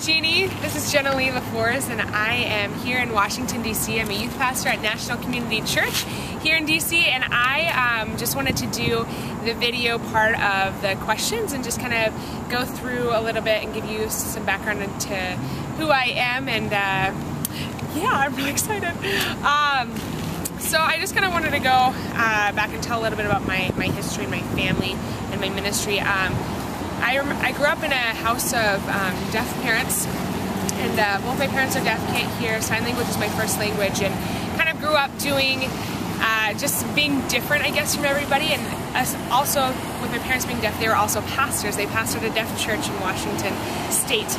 Jeannie, this is Jenna Lee LaForce, and I am here in Washington, D.C. I'm a youth pastor at National Community Church here in D.C., and I just wanted to do the video part of the questions and just kind of go through a little bit and give you some background into who I am, and yeah, I'm really excited. So I just kind of wanted to go back and tell a little bit about my history and my family and my ministry. I grew up in a house of deaf parents, and both my parents are deaf, can't hear. Sign language is my first language, and kind of grew up doing just being different, I guess, from everybody. And also, with my parents being deaf, they were also pastors. They pastored a deaf church in Washington State.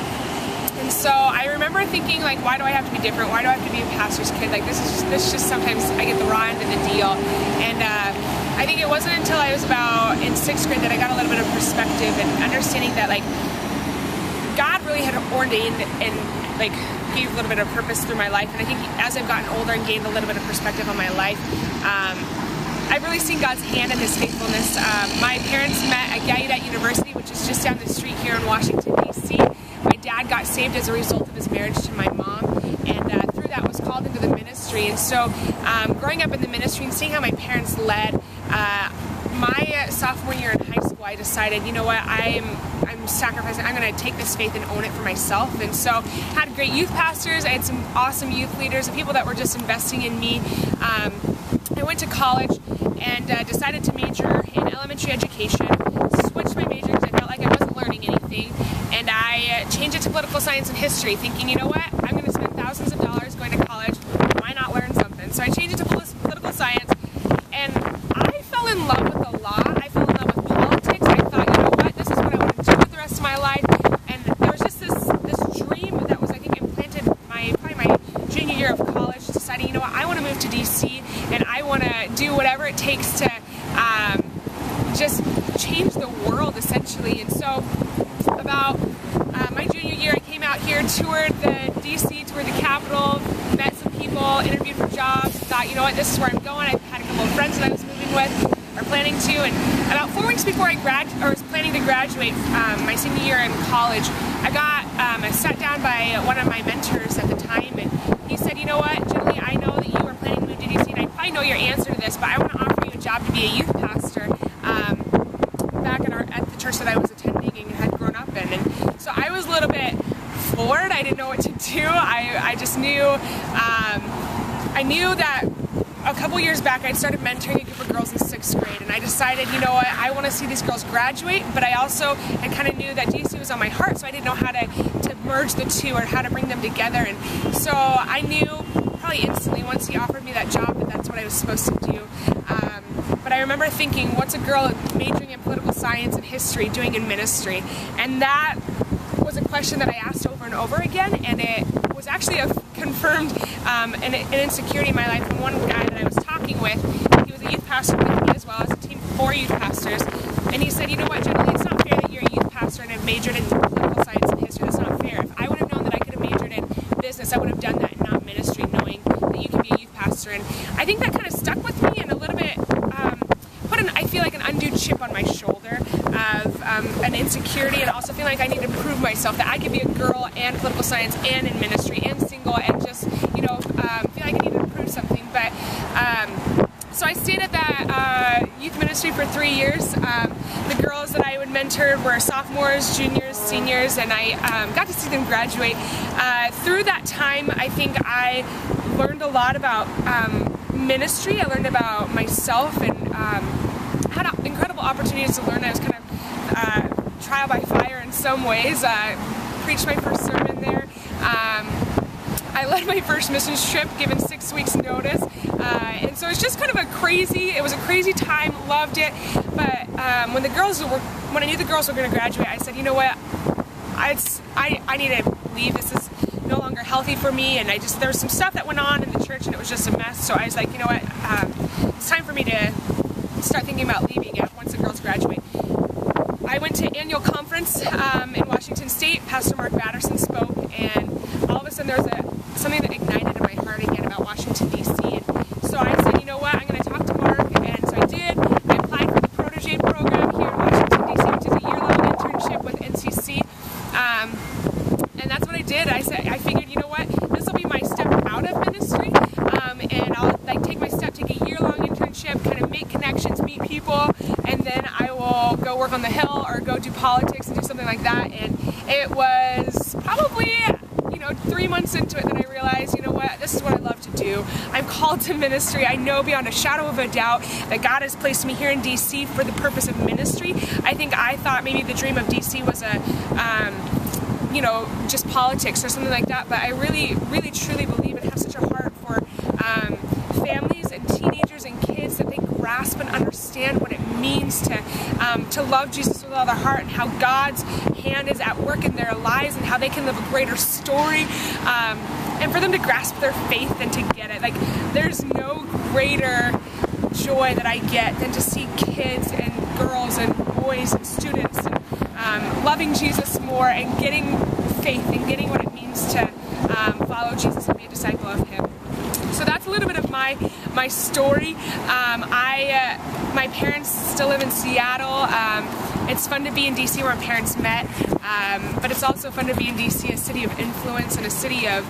And so I remember thinking, like, why do I have to be different? Why do I have to be a pastor's kid? Like, this just sometimes I get the raw end of the deal. And I think it wasn't until I was about in 6th grade that I got a little bit of perspective and understanding that, like, God really had ordained and, like, gave a little bit of purpose through my life. And I think as I've gotten older and gained a little bit of perspective on my life, I've really seen God's hand and His faithfulness. My parents met at VID00007 University, which is just down the street here in Washington, D.C. My dad got saved as a result of his marriage to my mom, and through that was called into the ministry. And so growing up in the ministry and seeing how my parents led, my sophomore year in high school, I decided, you know what, I'm sacrificing, I'm going to take this faith and own it for myself. And so had great youth pastors, I had some awesome youth leaders and people that were just investing in me. I went to college and decided to major in elementary education, switched my major because I felt like I wasn't learning anything, and I changed it to political science and history, thinking, you know what, I'm going to spend thousands of dollars going to college, why not learn something? So I changed it to political science, and I fell in love with the law, I fell in love with politics. I thought, you know what, this is what I want to do with the rest of my life. And there was just this dream that was, I think, implanted probably my junior year of college, deciding, you know what, I want to move to DC, and I want to do whatever it takes to just change the world, essentially. And so about my junior year, I came out here, toured the DC, toured the Capitol, met some people, interviewed for jobs, thought, you know what, this is where I'm going. I had a couple of friends that I was moving with, or planning to, and about 4 weeks before I was planning to graduate my senior year in college, I sat down by one of my mentors at the time, and he said, you know what, Julie, I know that you were planning to move to DC, and I probably know your answer to this, but I want to offer you a job to be a youth pastor back at the church that I was attending and had grown up in. And so I was a little bit floored. I didn't know what to do. I just knew, I knew that a couple years back I'd started mentoring a group of girls in 6th grade, and I decided, you know what, I want to see these girls graduate, but I kind of knew that DC was on my heart, so I didn't know how to merge the two or how to bring them together. And so I knew probably instantly once he offered me that job that that's what I was supposed to do. But I remember thinking, what's a girl majoring in political science and history doing in ministry? And that was a question that I asked over and over again, and it was actually a confirmed an insecurity in my life. And one guy that I was talking with, he was a youth pastor with me as well as a team of 4 youth pastors, and he said, you know what, generally it's not fair that you're a youth pastor and have majored in political science and history. That's not fair. If I would have known that I could have majored in business, I would have done that and not ministry, knowing that you can be a youth pastor. And I think that kind of stuck with me and a little bit I feel like an undue chip on my shoulder of an insecurity, and also feeling like I need to prove myself that I could be a girl and political science and in ministry and single, and just, you know, feel like I need to prove something. But so I stayed at that youth ministry for 3 years. The girls that I would mentor were sophomores, juniors, seniors, and I got to see them graduate. Through that time, I think I learned a lot about ministry. I learned about myself, and had incredible opportunities to learn. I was kind of trial by fire in some ways. Preached my first sermon there. I led my first missions trip given 6 weeks notice. And so it's just kind of it was a crazy time, loved it. But when I knew the girls were going to graduate, I said, you know what, I need to leave. This is no longer healthy for me, and there was some stuff that went on in the church and it was just a mess. So I was like, you know what, it's time for me to start thinking about leaving it once the girls graduate. I went to annual conference in Washington State. Pastor Mark Batterson spoke, and all of a sudden there was something that ignited in my heart again about Washington, D.C. And so I said, you know what, I'm going to talk to Mark, and so I did. I applied for the Protege program here in Washington, D.C., which is a year-long internship with NCC, and that's what I go work on the Hill or go do politics and do something like that. And it was probably, 3 months into it that I realized, you know what, this is what I love to do. I'm called to ministry. I know beyond a shadow of a doubt that God has placed me here in DC for the purpose of ministry. I thought maybe the dream of DC was just politics or something like that, but I really, really, truly believe and have such a heart for families and teenagers and kids that they grasp and understand what it means to love Jesus with all their heart, and how God's hand is at work in their lives, and how they can live a greater story, and for them to grasp their faith and to get it. Like, there's no greater joy that I get than to see kids and girls and boys and students loving Jesus more and getting faith and getting what it means to follow Jesus and be a disciple of Him. So that's a little bit of my story. My parents still live in Seattle. It's fun to be in DC where my parents met, but it's also fun to be in DC, a city of influence and a city of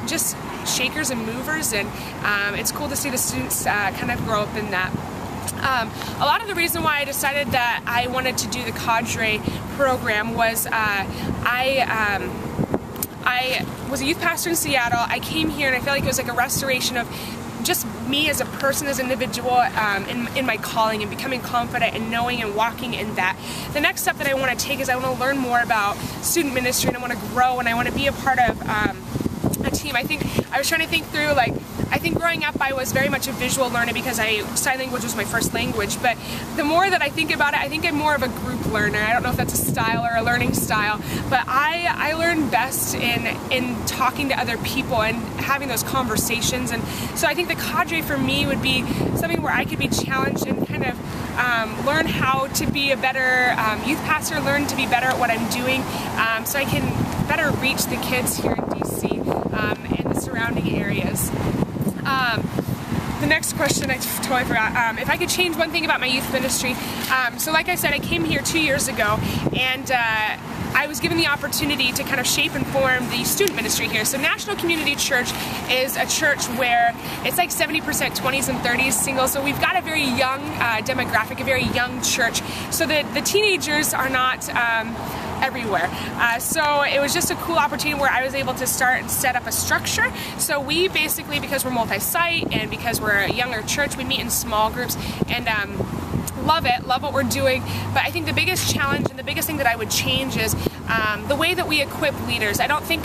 just shakers and movers, and it's cool to see the students kind of grow up in that. A lot of the reason why I decided that I wanted to do the Cadre program was I was a youth pastor in Seattle. I came here and I felt like it was like a restoration of just me as a person, as an individual, in my calling, and becoming confident and knowing and walking in that. The next step that I want to take is I want to learn more about student ministry, and I want to grow, and I want to be a part of a team. I was trying to think through, I think growing up I was very much a visual learner because sign language was my first language, but the more that I think about it, I think I'm more of a group learner. I don't know if that's a style or a learning style, but I learn best in talking to other people and having those conversations. And so I think the Cadre for me would be something where I could be challenged and kind of learn how to be a better youth pastor, learn to be better at what I'm doing, so I can better reach the kids here in DC and the surrounding areas. The next question I totally forgot. If I could change one thing about my youth ministry, so like I said, I came here 2 years ago, and I was given the opportunity to kind of shape and form the student ministry here. So National Community Church is a church where it's like 70% 20s and 30s singles, so we've got a very young demographic, a very young church, so that the teenagers are not everywhere. So it was just a cool opportunity where I was able to start and set up a structure. So we basically, because we're multi-site and because we're a younger church, we meet in small groups, and love what we're doing. But I think the biggest challenge and the biggest thing that I would change is the way that we equip leaders. I think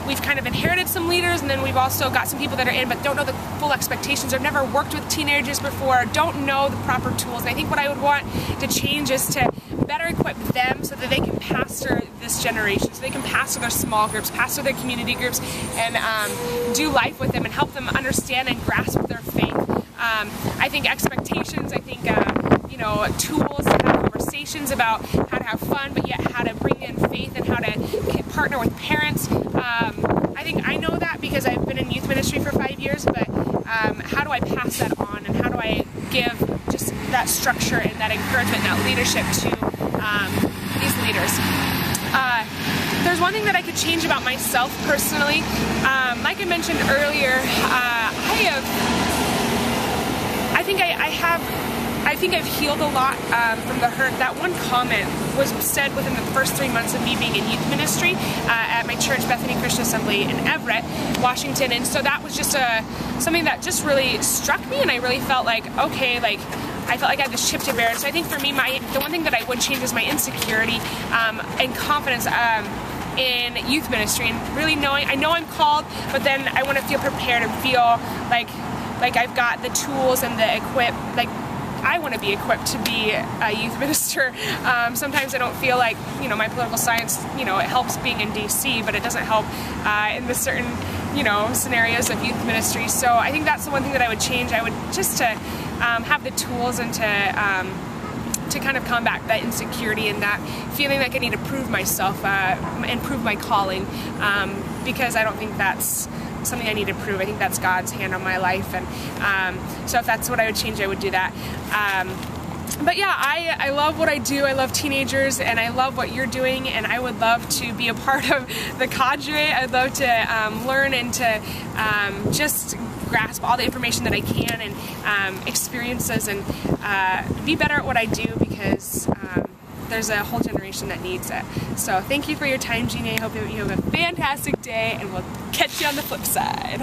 we've kind of inherited some leaders, and then we've also got some people that are in but don't know the full expectations, or never worked with teenagers before, don't know the proper tools. And I think what I would want to change is to better equip them so that they can pastor this generation, so they can pastor their small groups, pastor their community groups, and do life with them and help them understand and grasp their faith. I think expectations, tools to have conversations about how to have fun, but yet how to bring in faith and how to partner with parents. I think I know that because I've been in youth ministry for 5 years, but how do I pass that on, and how do I give just that structure and that encouragement and that leadership to these leaders? There's one thing that I could change about myself personally. Like I mentioned earlier, I think I've healed a lot from the hurt. That one comment was said within the first 3 months of me being in youth ministry at my church, Bethany Christian Assembly in Everett, Washington, and so that was just something that just really struck me, and I really felt like, okay, I felt like I had this chip to bear. And so I think for me, the one thing that I would change is my insecurity and confidence in youth ministry, and really knowing, I know I'm called, but then I want to feel prepared and feel like I've got the tools and the I want to be equipped to be a youth minister. Sometimes I don't feel like, my political science, it helps being in DC, but it doesn't help in the certain, scenarios of youth ministry. So I think that's the one thing that I would change. I would just to have the tools and to kind of combat that insecurity and that feeling like I need to prove myself and prove my calling, because I don't think that's something I need to prove. I think that's God's hand on my life, and so if that's what I would change, I would do that. But yeah, I love what I do. I love teenagers, and I love what you're doing, and I would love to be a part of the cadre. I'd love to learn and to just grasp all the information that I can, and experiences, and be better at what I do, because there's a whole generation that needs it. So thank you for your time, Jeannie. I hope you have a fantastic day, and we'll catch you on the flip side.